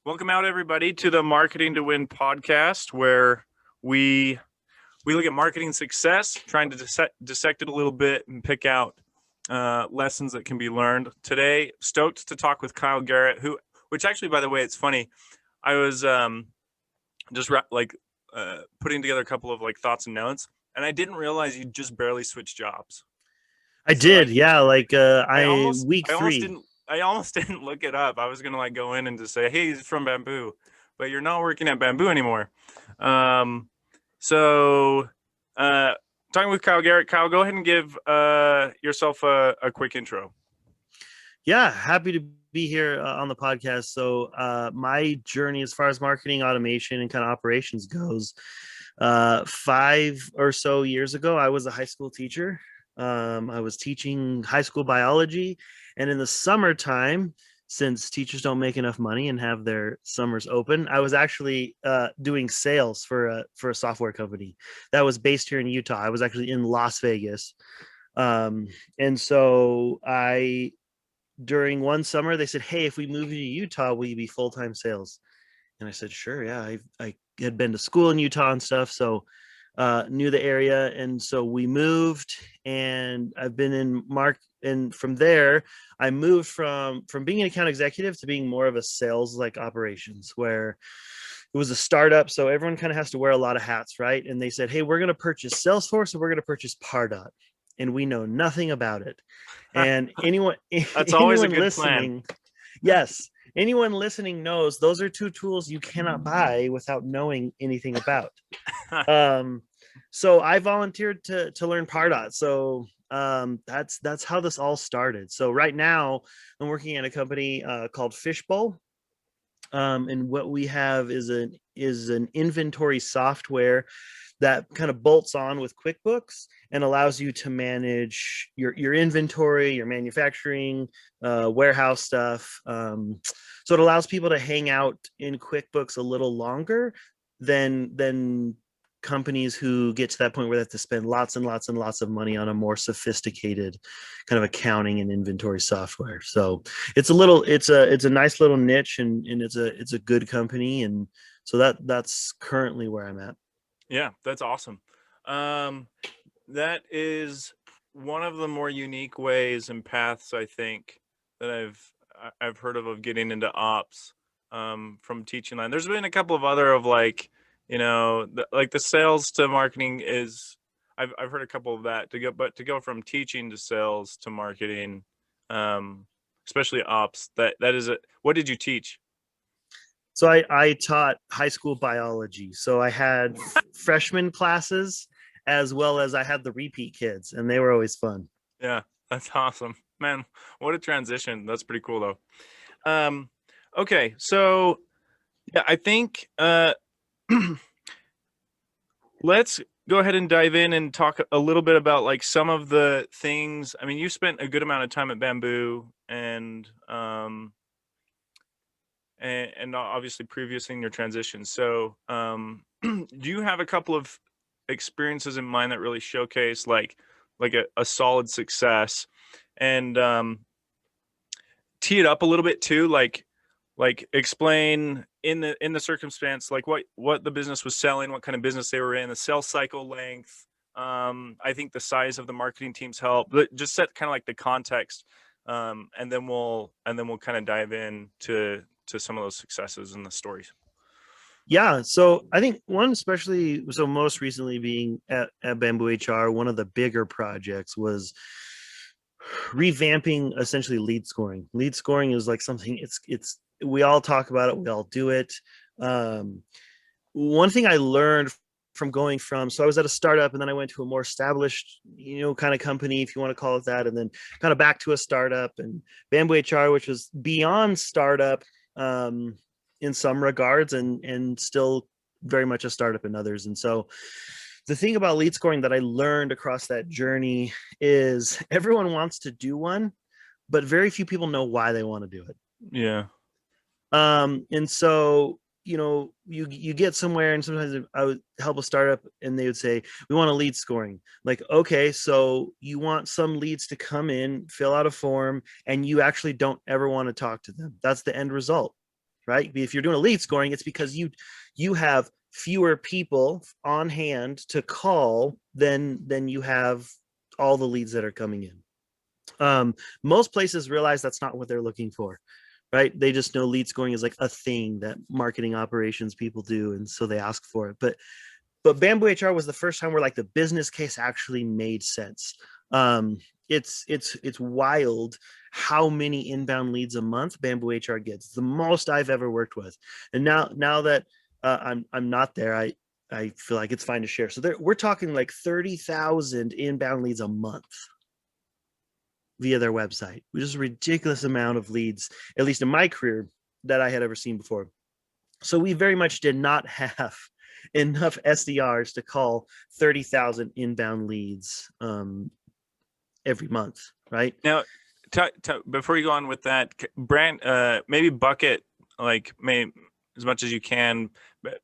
Welcome out, everybody, to the Marketing to Win podcast, where we look at marketing success, trying to dissect it a little bit and pick out lessons that can be learned. Today, stoked to talk with Kyle Garrett, which actually, by the way, it's funny. I was putting together a couple of thoughts and notes, and I didn't realize you just barely switched jobs. I did, yeah. Week I almost 3. didn't. I almost didn't look it up. I was gonna go in and just say, "Hey, he's from Bamboo," but you're not working at Bamboo anymore. So talking with Kyle Garrett. Kyle, go ahead and give yourself a quick intro. Yeah, happy to be here on the podcast. So my journey as far as marketing, automation, and kind of operations goes, 5 or so years ago, I was a high school teacher. I was teaching high school biology, and in the summertime, since teachers don't make enough money and have their summers open, I was actually doing sales for a software company that was based here in Utah. I was actually in Las Vegas. And so during one summer, they said, "Hey, if we move you to Utah, will you be full-time sales?" And I said, "Sure, yeah." I had been to school in Utah and stuff, so knew the area. And so we moved, and I've been in and from there, I moved from being an account executive to being more of a sales operations, where it was a startup. So everyone kind of has to wear a lot of hats, right? And they said, "Hey, we're going to purchase Salesforce and we're going to purchase Pardot." And we know nothing about it. And That's always a good listening, plan. Yes, anyone listening knows those are two tools you cannot buy without knowing anything about. So I volunteered to learn Pardot. So that's how this all started. So right now I'm working at a company called Fishbowl. And what we have is an inventory software that kind of bolts on with QuickBooks and allows you to manage your inventory, your manufacturing, warehouse stuff. So it allows people to hang out in QuickBooks a little longer than companies who get to that point where they have to spend lots and lots and lots of money on a more sophisticated kind of accounting and inventory software. So it's a nice little niche, and it's a good company. And so that's currently where I'm at. Yeah, that's awesome. That is one of the more unique ways and paths, I think, that I've heard of getting into ops from teaching line. There's been a couple of other of the sales to marketing is I've heard a couple of that to go from teaching to sales to marketing, especially ops. That is it. What did you teach? So I taught high school biology. So I had freshman classes as well as I had the repeat kids, and they were always fun. Yeah, that's awesome, man. What a transition. That's pretty cool though. Okay, so yeah, I think let's go ahead and dive in and talk a little bit about some of the things. I mean, you spent a good amount of time at Bamboo, and obviously previously in your transition. So do you have a couple of experiences in mind that really showcase a solid success, and tee it up a little bit too, like explain in the circumstance what the business was selling, what kind of business they were in, the sales cycle length. I think the size of the marketing teams help, but just set kind of the context, and then we'll kind of dive in to some of those successes and the stories. Yeah, so I think most recently being at Bamboo HR, one of the bigger projects was revamping essentially lead scoring. Lead scoring is something we all talk about it, we all do it. One thing I learned from so I was at a startup, and then I went to a more established, kind of company, if you want to call it that, and then kind of back to a startup, and Bamboo HR, which was beyond startup in some regards, and still very much a startup in others. And so the thing about lead scoring that I learned across that journey is everyone wants to do one, but very few people know why they want to do it. Yeah. And so, you get somewhere, and sometimes I would help a startup and they would say, "We want a lead scoring." Okay, so you want some leads to come in, fill out a form, and you actually don't ever want to talk to them. That's the end result, right? If you're doing a lead scoring, it's because you have fewer people on hand to call than you have all the leads that are coming in. Most places realize that's not what they're looking for, right? They just know lead scoring is like a thing that marketing operations people do, and so they ask for it. But Bamboo HR was the first time where like the business case actually made sense. It's wild how many inbound leads a month Bamboo HR gets. It's the most I've ever worked with. And now that I'm not there, I feel like it's fine to share. So we're talking like 30,000 inbound leads a month via their website, which is a ridiculous amount of leads, at least in my career, that I had ever seen before. So we very much did not have enough SDRs to call 30,000 inbound leads every month, right? Now, before you go on with that, brand, maybe bucket like as much as you can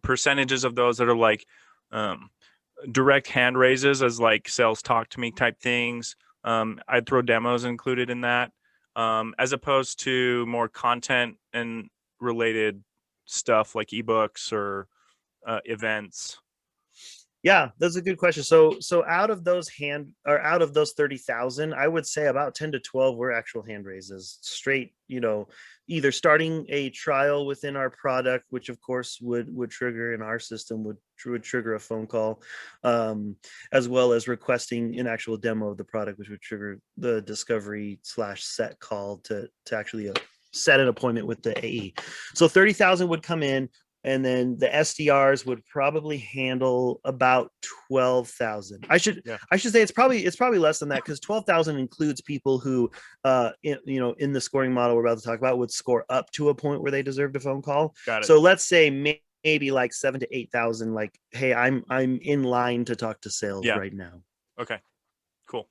percentages of those that are like direct hand raises as like sales talk to me type things. I'd throw demos included in that, as opposed to more content and related stuff like ebooks or events. Yeah, that's a good question. So out of those 30,000, I would say about 10 to 12 were actual hand raises, straight, either starting a trial within our product, which of course would trigger in our system, would trigger a phone call, as well as requesting an actual demo of the product, which would trigger the discovery/set call to actually set an appointment with the AE. So 30,000 would come in. And then the SDRs would probably handle about 12,000. I should say it's probably less than that, because 12,000 includes people who, in the scoring model we're about to talk about, would score up to a point where they deserved a phone call. Got it. So let's say maybe like 7,000 to 8,000. Like, hey, I'm in line to talk to sales right now. Okay, cool.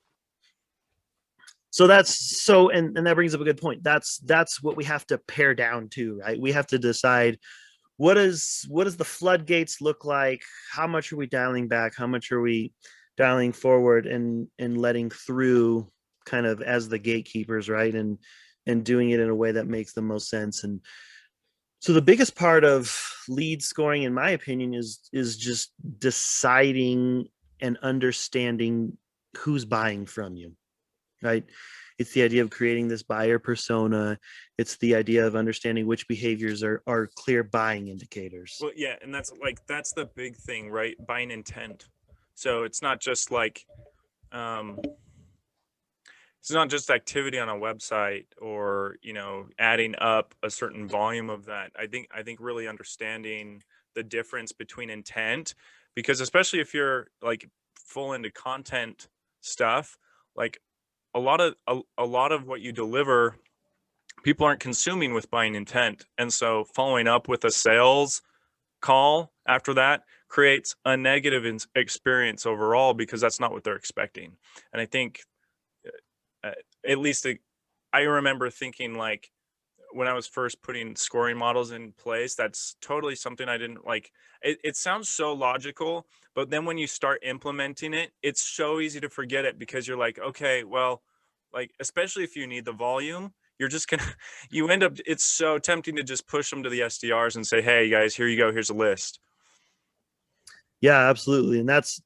So and that brings up a good point. That's what we have to pare down to, right? We have to decide, what does the floodgates look like? How much are we dialing back? How much are we dialing forward and letting through kind of as the gatekeepers, right? And doing it in a way that makes the most sense. And so the biggest part of lead scoring, in my opinion, is just deciding and understanding who's buying from you, right? It's the idea of creating this buyer persona. It's the idea of understanding which behaviors are clear buying indicators. Well, yeah, and that's the big thing, right? Buying intent. So it's not just like it's not just activity on a website or adding up a certain volume of that. I think really understanding the difference between intent, because especially if you're like full into content stuff, like a lot of what you deliver, people aren't consuming with buying intent. And so following up with a sales call after that creates a negative experience overall, because that's not what they're expecting. And I think at least I remember thinking, like, when I was first putting scoring models in place, that's totally something I didn't like. It sounds so logical, but then when you start implementing it, it's so easy to forget it, because you're like, okay, well, like, especially if you need the volume, you're just gonna, you end up, it's so tempting to just push them to the SDRs and say, hey guys, here you go, here's a list. Yeah, absolutely. And that's,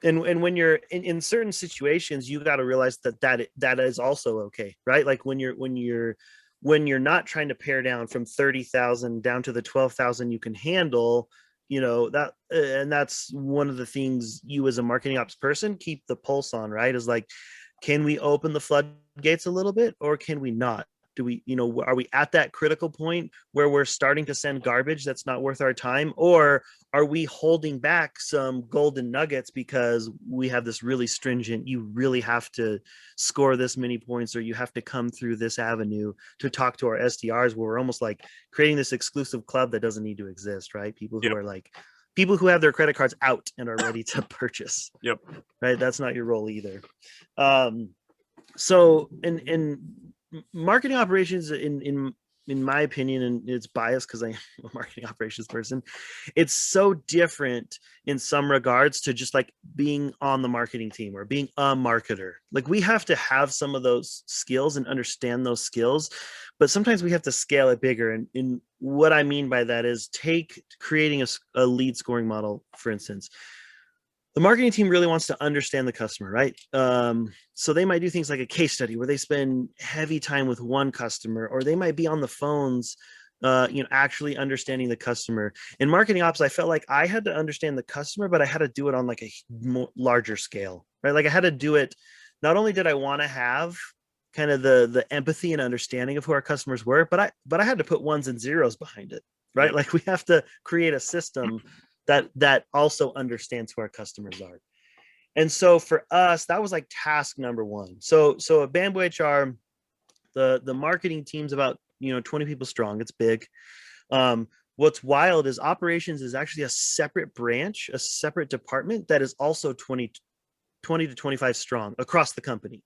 and when you're in certain situations, you got to realize that is also okay, right? Like when you're not trying to pare down from 30,000 down to the 12,000 you can handle, that, and that's one of the things you as a marketing ops person keep the pulse on, right? Is like, can we open the floodgates a little bit, or can we not? Do we, are we at that critical point where we're starting to send garbage that's not worth our time? Or are we holding back some golden nuggets because we have this really stringent, you really have to score this many points, or you have to come through this avenue to talk to our SDRs, where we're almost like creating this exclusive club that doesn't need to exist, right? People who are like, people who have their credit cards out and are ready to purchase. Yep. Right. That's not your role either. So in marketing operations, in in my opinion, and it's biased because I'm a marketing operations person, it's so different in some regards to just like being on the marketing team or being a marketer. Like we have to have some of those skills and understand those skills, but sometimes we have to scale it bigger. And what I mean by that is take creating a lead scoring model, for instance. The marketing team really wants to understand the customer, right? So they might do things like a case study where they spend heavy time with one customer, or they might be on the phones, actually understanding the customer. In marketing ops, I felt like I had to understand the customer, but I had to do it on like a larger scale, right? Like I had to do it. Not only did I want to have kind of the empathy and understanding of who our customers were, but I had to put ones and zeros behind it, right? Yeah. Like we have to create a system that also understands who our customers are. And so for us, that was like task number one. So at Bamboo HR, the marketing team's about 20 people strong. It's big. What's wild is operations is actually a separate branch, a separate department that is also 20 to 25 strong across the company.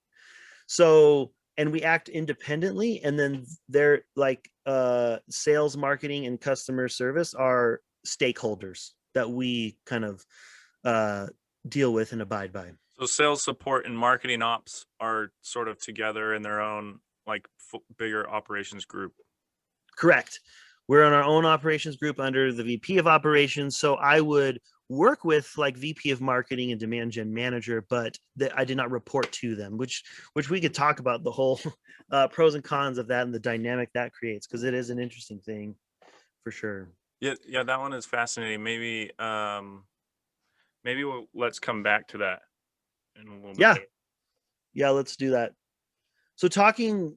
So, and we act independently, and then they're like sales, marketing, and customer service are stakeholders that we kind of deal with and abide by. So sales support and marketing ops are sort of together in their own like bigger operations group. Correct. We're on our own operations group under the VP of operations. So I would work with like VP of marketing and demand gen manager, but I did not report to them, which we could talk about the whole pros and cons of that and the dynamic that creates, because it is an interesting thing for sure. Yeah, that one is fascinating. Maybe let's come back to that in a little bit. Yeah, let's do that. So talking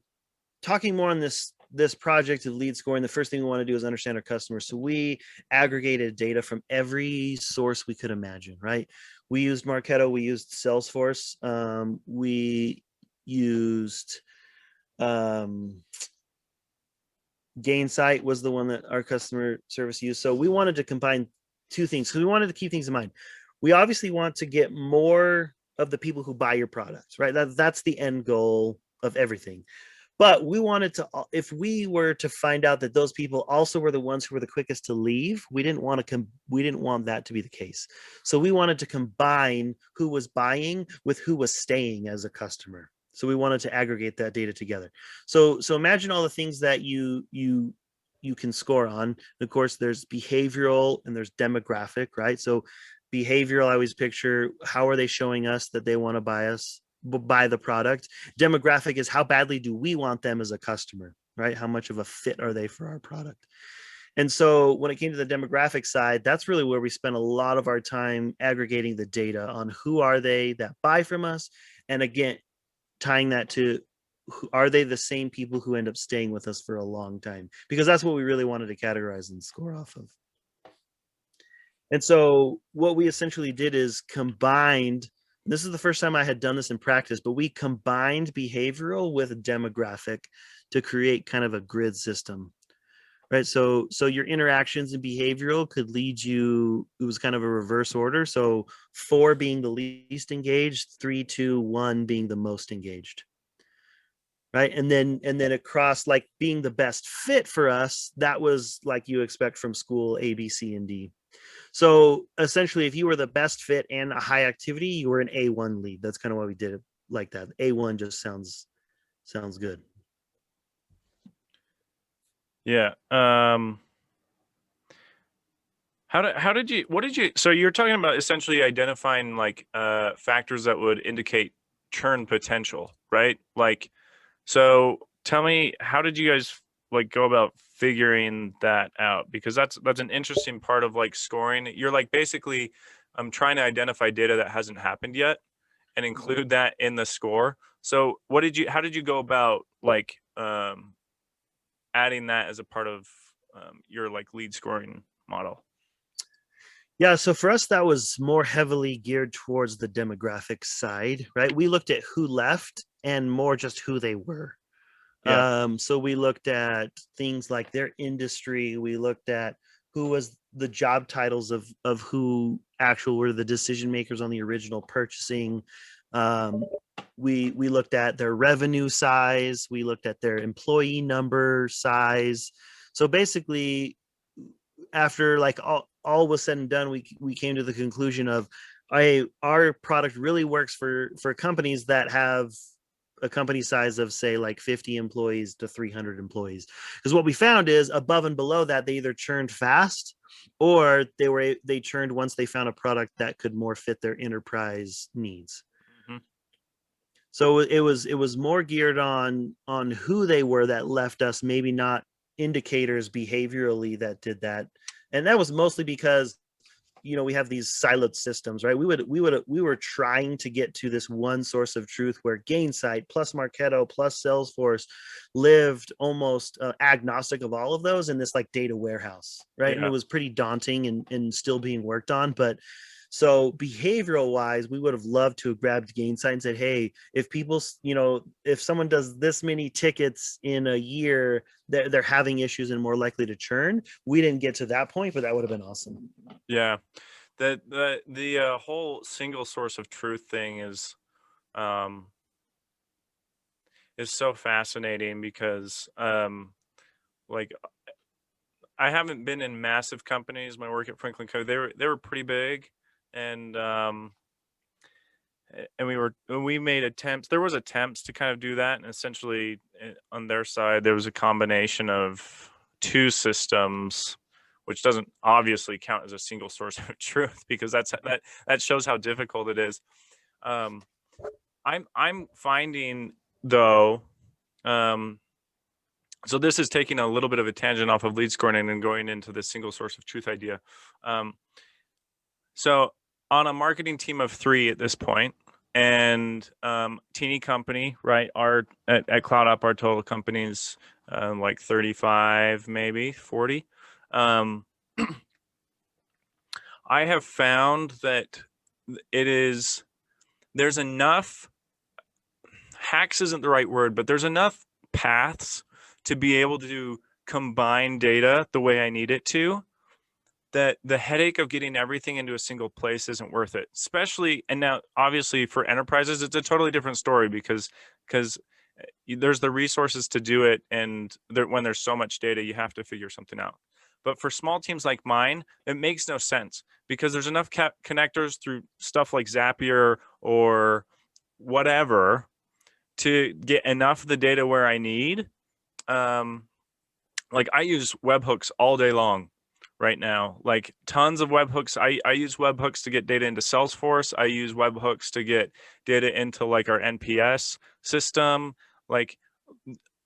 more on this project of lead scoring, the first thing we want to do is understand our customers. So we aggregated data from every source we could imagine, right? We used Marketo, we used Salesforce, we used Gainsight was the one that our customer service used. So we wanted to combine two things because we wanted to keep things in mind. We obviously want to get more of the people who buy your products, right? That's the end goal of everything. But we wanted to, if we were to find out that those people also were the ones who were the quickest to leave, we didn't want that to be the case. So we wanted to combine who was buying with who was staying as a customer. So we wanted to aggregate that data together. So imagine all the things that you can score on. Of course, there's behavioral and there's demographic, right? So behavioral, I always picture, how are they showing us that they want to buy the product? Demographic is how badly do we want them as a customer, right? How much of a fit are they for our product? And so when it came to the demographic side, that's really where we spent a lot of our time aggregating the data on who are they that buy from us. And again, tying that to, are they the same people who end up staying with us for a long time? Because that's what we really wanted to categorize and score off of. And so what we essentially did is combined, this is the first time I had done this in practice, but we combined behavioral with demographic to create kind of a grid system, right? So your interactions in behavioral could lead you, it was kind of a reverse order. So 4 being the least engaged, 3, 2, 1 being the most engaged, right? And then across like being the best fit for us, that was like you expect from school A, B, C, and D. So essentially, if you were the best fit and a high activity, you were an A1 lead. That's kind of why we did it like that. A1 just sounds good. Yeah. So you're talking about essentially identifying like factors that would indicate churn potential, right? Like, so tell me, how did you guys like go about figuring that out? Because that's an interesting part of like scoring. You're like basically trying to identify data that hasn't happened yet and include that in the score. So how did you go about like adding that as a part of your like lead scoring model? Yeah, so for us, that was more heavily geared towards the demographic side, right? We looked at who left and more just who they were. Yeah. So we looked at things like their industry. We looked at who was the job titles of who actual were the decision makers on the original purchasing. Um, we looked at their revenue size, we looked at their employee number size. So basically, after like all was said and done, we came to the conclusion of, our product really works for companies that have a company size of say like 50 employees to 300 employees, because what we found is above and below that they either churned fast, or they churned once they found a product that could more fit their enterprise needs. Mhm. So it was more geared on who they were that left us, maybe not indicators behaviorally that did that. And that was mostly because we have these siloed systems, right? We were trying to get to this one source of truth where Gainsight plus Marketo plus Salesforce lived almost agnostic of all of those in this like data warehouse, right? And Yeah. it was pretty daunting and still being worked on. But so behavioral wise, we would have loved to have grabbed Gainsight and said, hey, if people, if someone does this many tickets in a year, they're having issues and more likely to churn. We didn't get to that point, but that would have been awesome. Yeah. The whole single source of truth thing um is so fascinating because like I haven't been in massive companies. My work at Franklin Covey, they were pretty big, and and we made attempts. There was attempts to kind of do that, and essentially on their side there was a combination of two systems, which doesn't obviously count as a single source of truth because that shows how difficult it is. Um, I'm finding though, um, so this is taking a little bit of a tangent off of lead scoring and then going into the single source of truth idea. So on a marketing team of 3 at this point, and teeny company, right? Our at CloudUp, our total company is like 35, maybe 40. Um, I have found that there's enough, hacks isn't the right word, but there's enough paths to be able to combine data the way I need it to, that the headache of getting everything into a single place isn't worth it. Especially, and now obviously for enterprises, it's a totally different story because there's the resources to do it, and when there's so much data, you have to figure something out. But for small teams like mine, it makes no sense because there's enough connectors through stuff like Zapier or whatever to get enough of the data where I need. Like I use webhooks all day long right now, like tons of webhooks. I use webhooks to get data into Salesforce. I use webhooks to get data into like our NPS system, like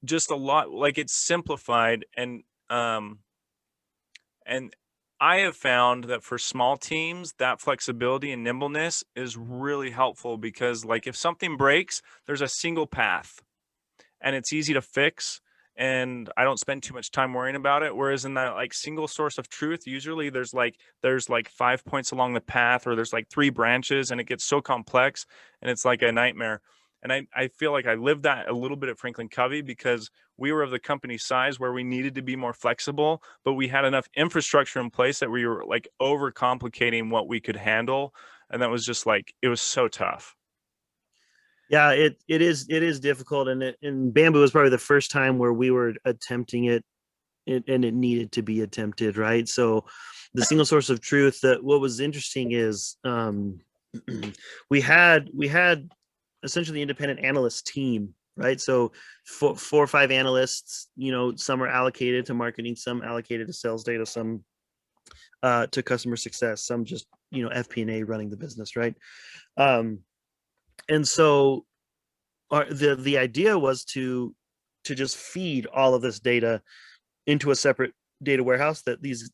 just a lot. Like it's simplified, and I have found that for small teams, that flexibility and nimbleness is really helpful because like if something breaks, there's a single path and it's easy to fix, and I don't spend too much time worrying about it. Whereas in that like single source of truth, usually there's like 5 points along the path, or there's like 3 branches, and it gets so complex and it's like a nightmare. And I feel like I lived that a little bit at Franklin Covey because we were of the company size where we needed to be more flexible, but we had enough infrastructure in place that we were like overcomplicating what we could handle. And that was just like, it was so tough. Yeah, it is difficult, and Bamboo was probably the first time where we were attempting it, and it needed to be attempted, right? So the single source of truth, that what was interesting is we had essentially independent analyst team, right? So 4 or 5 analysts, some are allocated to marketing, some allocated to sales data, some to customer success, some just FP&A running the business, right? um and so the idea was to just feed all of this data into a separate data warehouse that these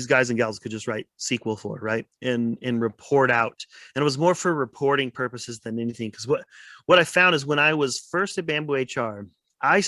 guys and gals could just write SQL for, right? And report out. And it was more for reporting purposes than anything. Because what I found is when I was first at Bamboo HR, I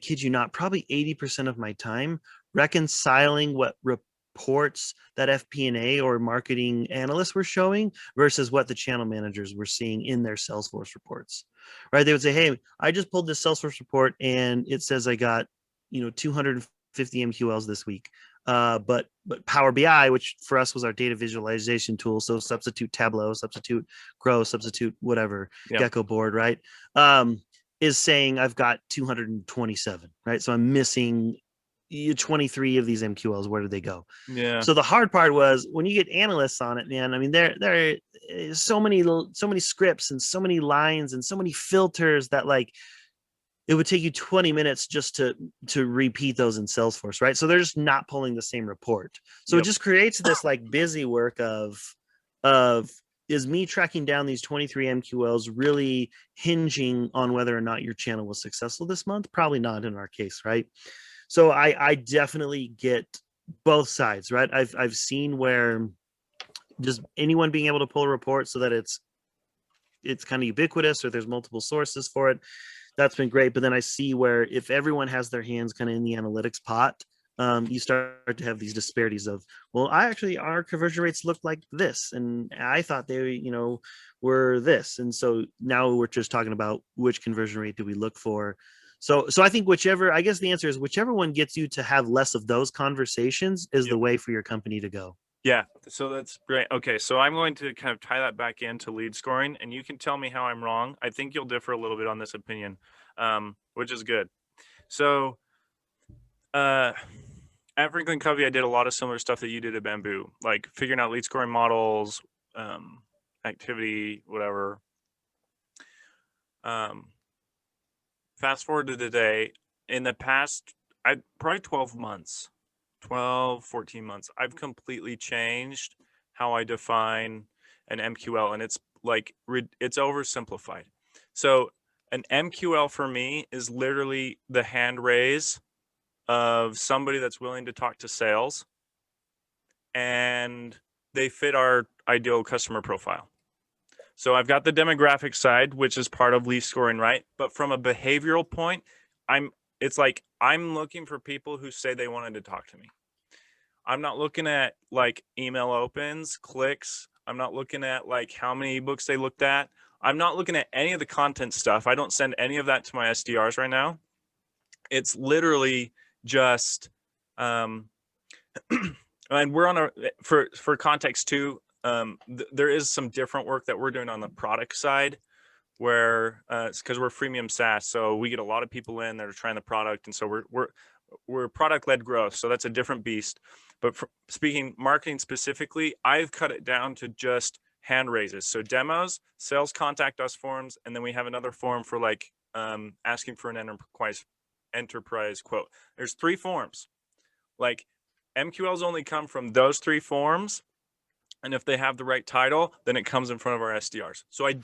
kid you not, probably 80% of my time reconciling what reports that FP&A or marketing analysts were showing versus what the channel managers were seeing in their Salesforce reports. Right? They would say, "Hey, I just pulled this Salesforce report and it says I got 250 50 MQLs this week. But Power BI, which for us was our data visualization tool, so substitute Tableau, substitute Grow, substitute whatever, Yep. Gecko board, right? Is saying I've got 227, right? So I'm missing 23 of these MQLs. Where did they go? Yeah. So the hard part was when you get analysts on it, man. I mean, there are so many scripts and so many lines and so many filters that like it would take you 20 minutes just to repeat those in Salesforce, right? So they're just not pulling the same report. So Yep. it just creates this like busy work of is me tracking down these 23 MQLs really hinging on whether or not your channel was successful this month? Probably not in our case, right? So I definitely get both sides, right? I've seen where just anyone being able to pull a report so that it's kind of ubiquitous or there's multiple sources for it. That's been great. But then I see where if everyone has their hands kind of in the analytics pot, you start to have these disparities of, well, our conversion rates look like this, and I thought they, were this, and so now we're just talking about which conversion rate do we look for. So I think I guess the answer is whichever one gets you to have less of those conversations is the way for your company to go. Yeah, so that's great. Okay, so I'm going to kind of tie that back into lead scoring, and you can tell me how I'm wrong. I think you'll differ a little bit on this opinion, which is good. So, at Franklin Covey, I did a lot of similar stuff that you did at Bamboo, like figuring out lead scoring models, activity, whatever. Fast forward to today, in the past, probably 12 months, 14 months, I've completely changed how I define an MQL, and it's like it's oversimplified. So an MQL for me is literally the hand raise of somebody that's willing to talk to sales and they fit our ideal customer profile. So I've got the demographic side, which is part of lead scoring, right? But from a behavioral point, it's like I'm looking for people who say they wanted to talk to me. I'm not looking at like email opens, clicks. I'm not looking at like how many ebooks they looked at. I'm not looking at any of the content stuff. I don't send any of that to my SDRs right now. It's literally just, and we're on for context too. There is some different work that we're doing on the product side where it's because we're freemium SaaS, so we get a lot of people in that are trying the product, and so we're product-led growth, so that's a different beast. But speaking marketing specifically, I've cut it down to just hand raises. So demos, sales contact us forms, and then we have another form for like asking for an enterprise quote. There's 3 forms. Like MQLs only come from those 3 forms, and if they have the right title, then it comes in front of our SDRs. So I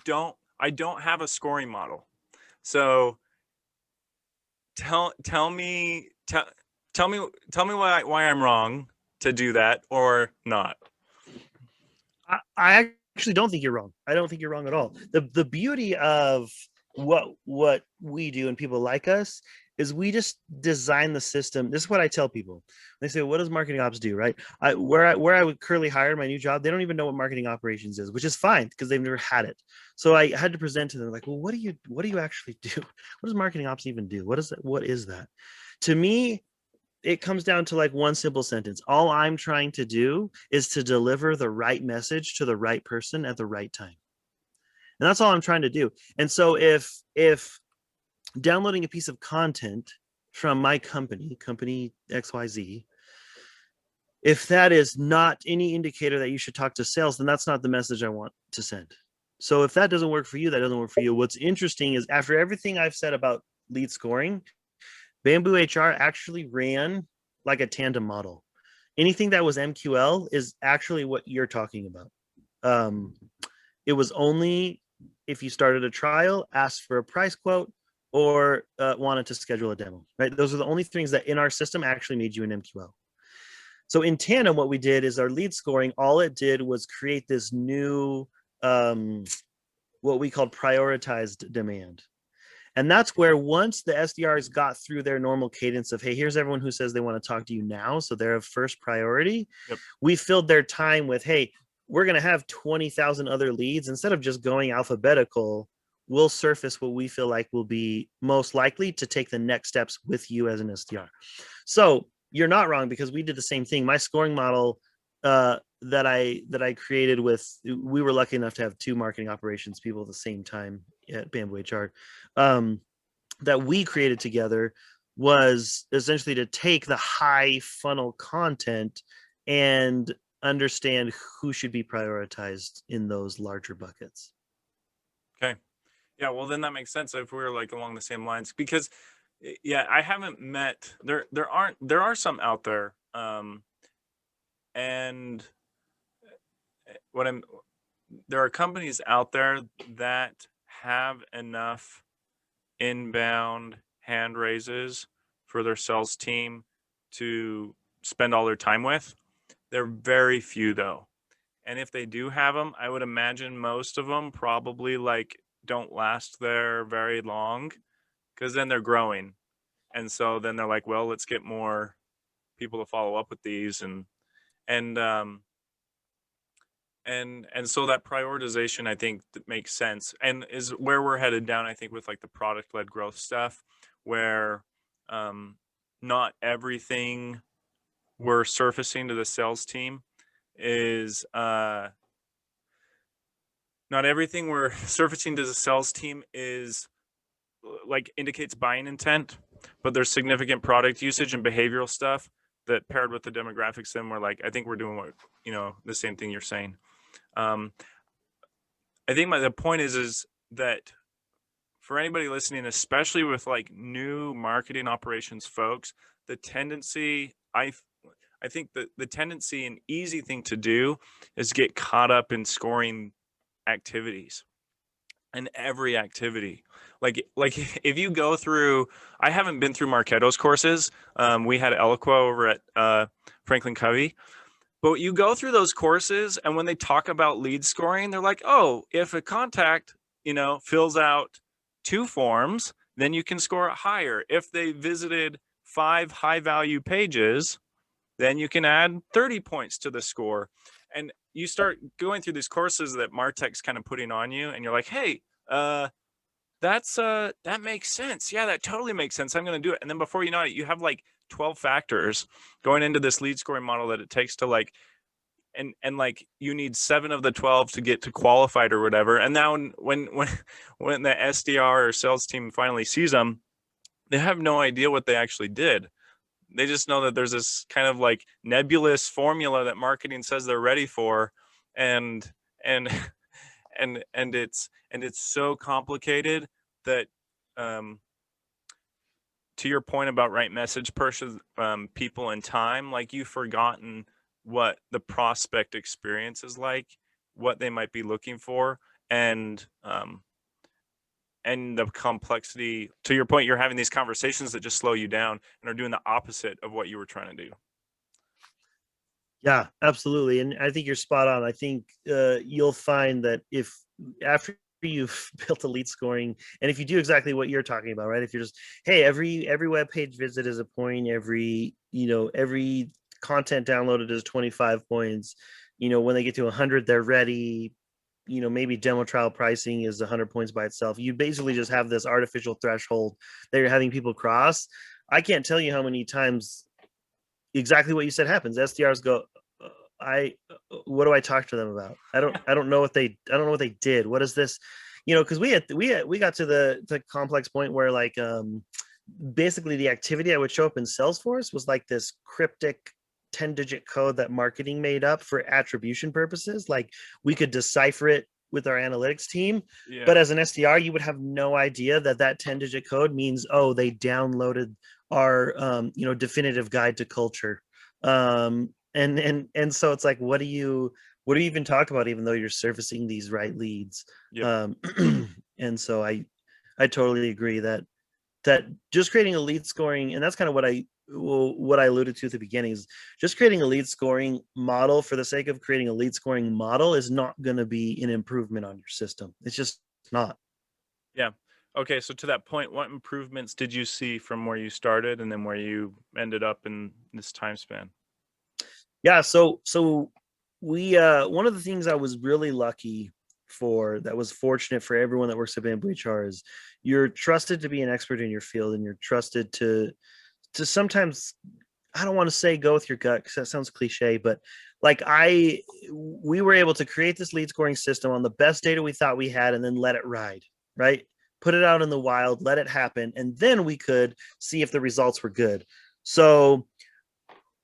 don't have a scoring model. So tell me why I'm wrong to do that or not. I actually don't think you're wrong. I don't think you're wrong at all. The beauty of what we do and people like us is we just design the system. This is what I tell people. They say, what does marketing ops do? Right. Where I would currently hire my new job, they don't even know what marketing operations is, which is fine because they've never had it. So I had to present to them like, well, what do you actually do? What does marketing ops even do? What is that? To me, it comes down to like one simple sentence. All I'm trying to do is to deliver the right message to the right person at the right time. And that's all I'm trying to do. And so if downloading a piece of content from my company XYZ, if that is not any indicator that you should talk to sales, then that's not the message I want to send. So if that doesn't work for you, that doesn't work for you. What's interesting is after everything I've said about lead scoring, Bamboo HR actually ran like a tandem model. Anything that was MQL is actually what you're talking about. It was only if you started a trial, asked for a price quote, or wanted to schedule a demo, right? Those are the only things that in our system actually made you an MQL. So in tandem, what we did is our lead scoring, all it did was create this new, what we called prioritized demand. And that's where once the SDRs got through their normal cadence of, hey, here's everyone who says they want to talk to you now, so they're of first priority. Yep. We filled their time with, hey, we're going to have 20,000 other leads. Instead of just going alphabetical, we'll surface what we feel like will be most likely to take the next steps with you as an SDR. So you're not wrong, because we did the same thing. My scoring model that I created with, we were lucky enough to have two marketing operations people at the same time at Bamboo HR, um, that we created together, was essentially to take the high funnel content and understand who should be prioritized in those larger buckets. Okay. Yeah, well then that makes sense if we were like along the same lines, because yeah, I haven't met there are some out there, and what I'm there are companies out there that have enough inbound hand raises for their sales team to spend all their time with. They're very few though. And if they do have them, I would imagine most of them probably like don't last there very long, because then they're growing. And so then they're like, well, let's get more people to follow up with these, and and so that prioritization, I think, makes sense and is where we're headed down, I think, with like the product led growth stuff, where um not everything we're surfacing to the sales team is not everything we're surfacing to the sales team is like indicates buying intent, but there's significant product usage and behavioral stuff that paired with the demographics, then we're like, I think we're doing what, the same thing you're saying. um I think the point is that for anybody listening, especially with like new marketing operations folks, the tendency I think that the tendency and easy thing to do is get caught up in scoring activities, and every activity. Like if you go through, I haven't been through Marketo's courses. We had Eloqua over at Franklin Covey. But you go through those courses, and when they talk about lead scoring, they're like, oh, if a contact, fills out 2 forms, then you can score it higher. If they visited 5 high value pages, then you can add 30 points to the score. And you start going through these courses that Martech's kind of putting on you, and you're like, hey, that makes sense. Yeah, that totally makes sense. I'm going to do it. And then before you know it, you have like 12 factors going into this lead scoring model that it takes to like, and like you need 7 of the 12 to get to qualified or whatever. And now when the SDR or sales team finally sees them, they have no idea what they actually did. They just know that there's this kind of like nebulous formula that marketing says they're ready for, and and and it's so complicated that, um, to your point about right message, person, people, and time, like you've forgotten what the prospect experience is like, what they might be looking for, and the complexity. To your point, you're having these conversations that just slow you down and are doing the opposite of what you were trying to do. Yeah, absolutely. And I think you're spot on. I think you'll find that if after you've built a lead scoring, and if you do exactly what you're talking about, right? If you're just, hey, every web page visit is a point, every content downloaded is 25 points. When they get to 100, they're ready. Maybe demo trial pricing is 100 points by itself. You basically just have this artificial threshold that you're having people cross. I can't tell you how many times exactly what you said happens. SDRs go, I what do I talk to them about? I don't know what they did. What is this? Because we got to the complex point where like basically the activity I would show up in Salesforce was like this cryptic 10-digit code that marketing made up for attribution purposes. Like we could decipher it with our analytics team, Yeah. but as an SDR, you would have no idea that 10-digit code means, oh, they downloaded our definitive guide to culture. And so it's like, what do you even talk about, even though you're surfacing these right leads? Yep. And so I totally agree that just creating a lead scoring, and that's kind of what I alluded to at the beginning, is just creating a lead scoring model for the sake of creating a lead scoring model is not going to be an improvement on your system. It's just not. Yeah. Okay. So to that point, what improvements did you see from where you started and then where you ended up in this time span? Yeah. So we one of the things I was really lucky for, that was fortunate for everyone that works at Bamboo HR, is you're trusted to be an expert in your field, and you're trusted to sometimes I don't want to say go with your gut because that sounds cliche, but like we were able to create this lead scoring system on the best data we thought we had and then let it ride, right? Put it out in the wild, let it happen, and then we could see if the results were good. So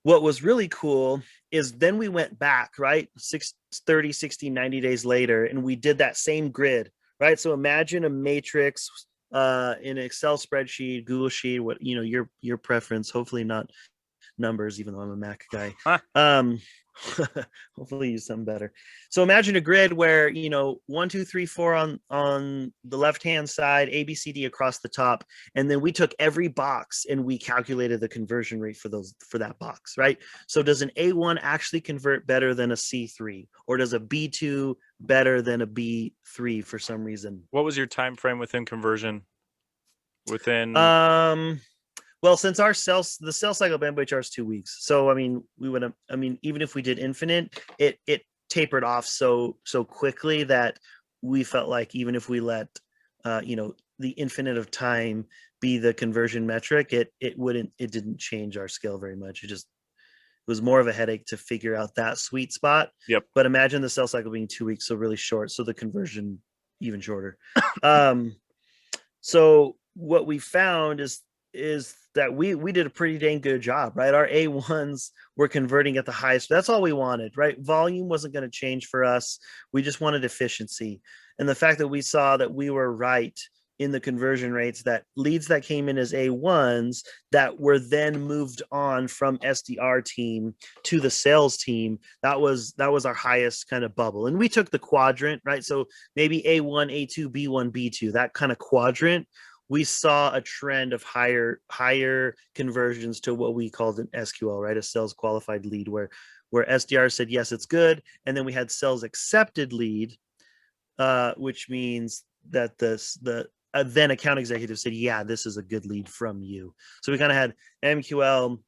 what was really cool is then we went back, right? 30, 60, 90 days later, and we did that same grid, right? So imagine a matrix in an Excel spreadsheet, Google Sheet, what your preference, hopefully not numbers, even though I'm a Mac guy. Huh. Hopefully use something better. So imagine a grid where 1, 2, 3, 4 on the left hand side, A, B, C, D across the top, and then we took every box and we calculated the conversion rate for that box, right? So does an A1 actually convert better than a C3, or does a B2 better than a B3 for some reason? What was your time frame within conversion? Within Well, since the sales cycle of MBHR is 2 weeks, so I mean, even if we did infinite, it tapered off so quickly that we felt like even if we let the infinite of time be the conversion metric, it didn't change our scale very much. It was more of a headache to figure out that sweet spot. Yep. But imagine the sales cycle being 2 weeks, so really short, so the conversion even shorter. So what we found is that we did a pretty dang good job, right? Our A1s were converting at the highest. That's all we wanted, right? Volume wasn't going to change for us. We just wanted efficiency. And the fact that we saw that we were right in the conversion rates, that leads that came in as A1s that were then moved on from SDR team to the sales team, that was our highest kind of bubble. And we took the quadrant, right? So maybe A1, A2, B1, B2, that kind of quadrant. We saw a trend of higher conversions to what we called an SQL, right? A sales qualified lead, where SDR said, yes, it's good. And then we had sales accepted lead, which means that the then account executive said, yeah, this is a good lead from you. So we kind of had MQL,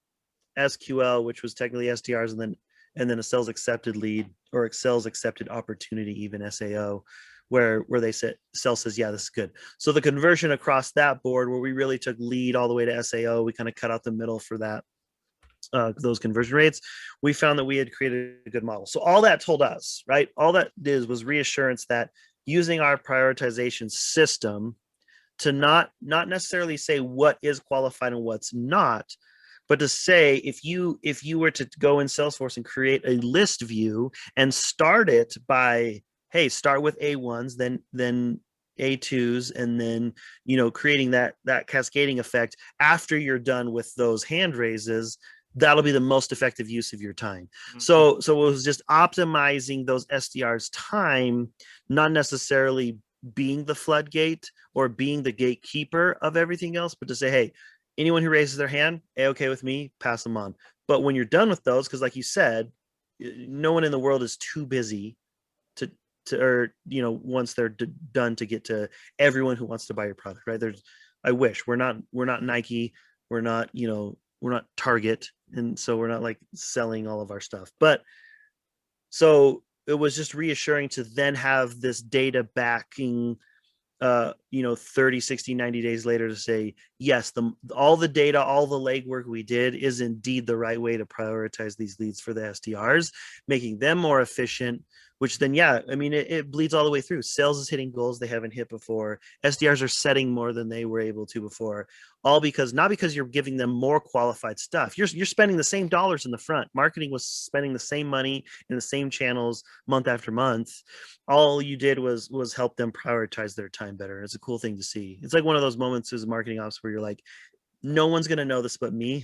SQL, which was technically SDRs, and then a sales accepted lead, or sales accepted opportunity, even SAO, where they said, sales says, yeah, this is good. So the conversion across that board, where we really took lead all the way to SAO, we kind of cut out the middle for that. Those conversion rates, we found that we had created a good model. So all that told us, right? All that did was reassurance that using our prioritization system to not necessarily say what is qualified and what's not, but to say if you were to go in Salesforce and create a list view and start it by, hey, start with A1s, then A2s, and then creating that cascading effect after you're done with those hand raises, that'll be the most effective use of your time. Mm-hmm. So it was just optimizing those SDRs' time, not necessarily being the floodgate or being the gatekeeper of everything else, but to say, hey, anyone who raises their hand, okay with me, pass them on. But when you're done with those, because like you said, no one in the world is too busy to or once they're done, to get to everyone who wants to buy your product, right? I wish we're not Nike, we're not Target, and so we're not like selling all of our stuff. But so it was just reassuring to then have this data backing 30, 60, 90 days later to say, yes, all the data, all the legwork we did is indeed the right way to prioritize these leads for the SDRs, making them more efficient, which then, yeah, I mean, it bleeds all the way through. Sales is hitting goals they haven't hit before. SDRs are setting more than they were able to before, all because, not because you're giving them more qualified stuff. You're spending the same dollars in the front. Marketing was spending the same money in the same channels month after month. All you did was help them prioritize their time better. It's a cool thing to see. It's like one of those moments as a marketing ops where you're like, no one's going to know this but me.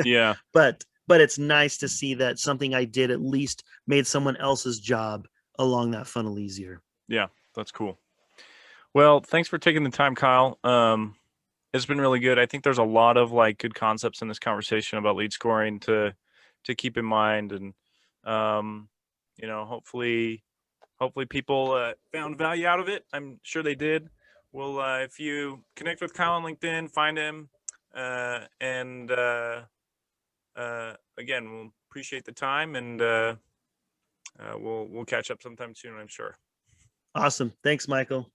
Yeah. But it's nice to see that something I did at least made someone else's job along that funnel easier. Yeah, that's cool. Well, thanks for taking the time, Kyle. It's been really good. I think there's a lot of like good concepts in this conversation about lead scoring to keep in mind, and hopefully people found value out of it. I'm sure they did. Well, if you connect with Kyle on LinkedIn, find him, and again, we'll appreciate the time, and we'll catch up sometime soon, I'm sure. Awesome. Thanks, Michael.